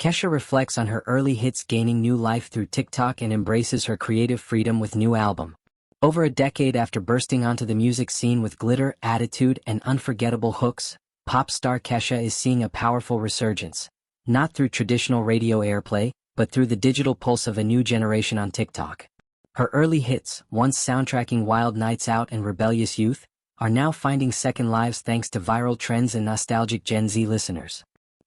Kesha reflects on her early hits gaining new life through TikTok and embraces her creative freedom with new album. Over a decade after bursting onto the music scene with glitter, attitude, and unforgettable hooks, pop star Kesha is seeing a powerful resurgence, not through traditional radio airplay, but through the digital pulse of a new generation on TikTok. Her early hits, once soundtracking wild nights out and rebellious youth, are now finding second lives thanks to viral trends and nostalgic Gen Z listeners.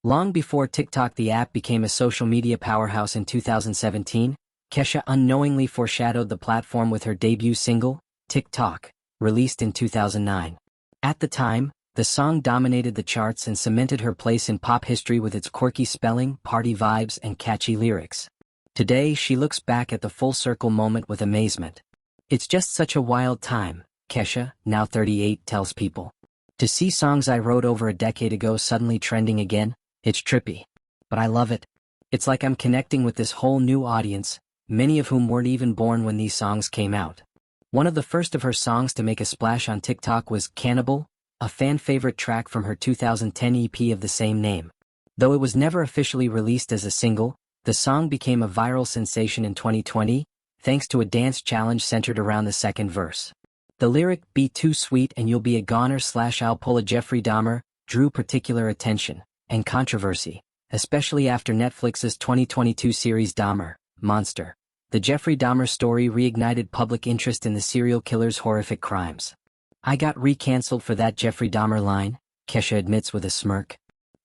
Long before TikTok, the app became a social media powerhouse in 2017, Kesha unknowingly foreshadowed the platform with her debut single, TikTok, released in 2009. At the time, the song dominated the charts and cemented her place in pop history with its quirky spelling, party vibes, and catchy lyrics. Today, she looks back at the full circle moment with amazement. "It's just such a wild time," Kesha, now 38, tells People. "To see songs I wrote over a decade ago suddenly trending again, it's trippy. But I love it. It's like I'm connecting with this whole new audience, many of whom weren't even born when these songs came out." One of the first of her songs to make a splash on TikTok was Cannibal, a fan-favorite track from her 2010 EP of the same name. Though it was never officially released as a single, the song became a viral sensation in 2020, thanks to a dance challenge centered around the second verse. The lyric, "Be too sweet and you'll be a goner / I'll pull a Jeffrey Dahmer," drew particular attention and controversy, especially after Netflix's 2022 series Dahmer, Monster. The Jeffrey Dahmer story reignited public interest in the serial killer's horrific crimes. "I got re-cancelled for that Jeffrey Dahmer line," Kesha admits with a smirk.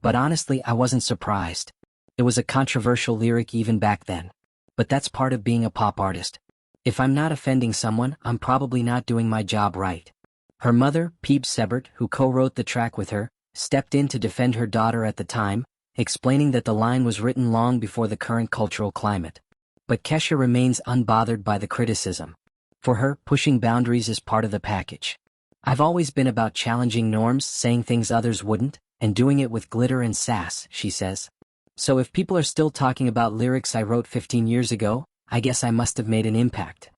"But honestly, I wasn't surprised. It was a controversial lyric even back then. But that's part of being a pop artist. If I'm not offending someone, I'm probably not doing my job right." Her mother, Peeb Sebert, who co-wrote the track with her, stepped in to defend her daughter at the time, explaining that the line was written long before the current cultural climate. But Kesha remains unbothered by the criticism. For her, pushing boundaries is part of the package. "I've always been about challenging norms, saying things others wouldn't, and doing it with glitter and sass," she says. "So if people are still talking about lyrics I wrote 15 years ago, I guess I must have made an impact."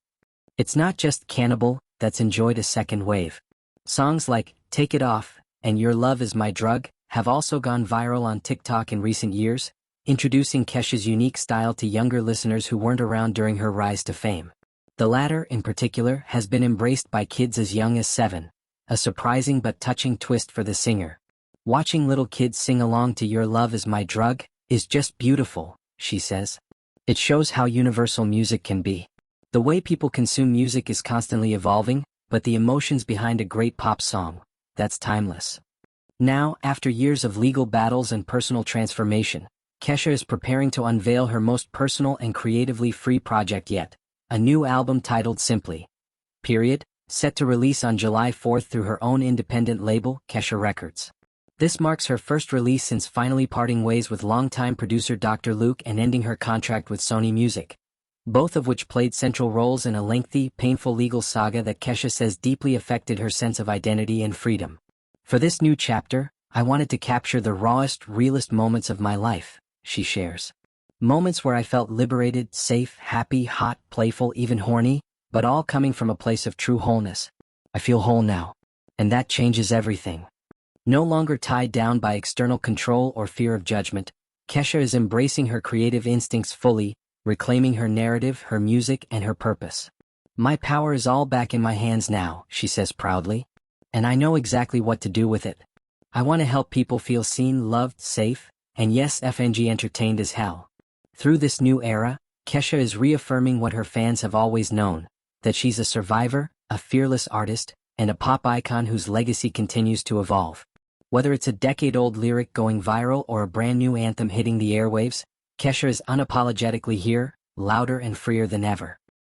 It's not just Cannibal that's enjoyed a second wave. Songs like "Take It Off" and "Your Love Is My Drug" have also gone viral on TikTok in recent years, introducing Kesha's unique style to younger listeners who weren't around during her rise to fame. The latter, in particular, has been embraced by kids as young as 7, a surprising but touching twist for the singer. "Watching little kids sing along to 'Your Love Is My Drug' is just beautiful," she says. "It shows how universal music can be. The way people consume music is constantly evolving, but the emotions behind a great pop song, that's timeless." Now, after years of legal battles and personal transformation, Kesha is preparing to unveil her most personal and creatively free project yet, a new album titled simply, set to release on July 4th through her own independent label, Kesha Records. This marks her first release since finally parting ways with longtime producer Dr. Luke and ending her contract with Sony Music, both of which played central roles in a lengthy, painful legal saga that Kesha says deeply affected her sense of identity and freedom. "For this new chapter, I wanted to capture the rawest, realest moments of my life," she shares. "Moments where I felt liberated, safe, happy, hot, playful, even horny, but all coming from a place of true wholeness. I feel whole now. And that changes everything." No longer tied down by external control or fear of judgment, Kesha is embracing her creative instincts fully, reclaiming her narrative, her music, and her purpose. "My power is all back in my hands now," she says proudly. "And I know exactly what to do with it. I want to help people feel seen, loved, safe, and yes, FNG entertained as hell." Through this new era, Kesha is reaffirming what her fans have always known, that she's a survivor, a fearless artist, and a pop icon whose legacy continues to evolve. Whether it's a decade-old lyric going viral or a brand-new anthem hitting the airwaves, Kesha is unapologetically here, louder and freer than ever.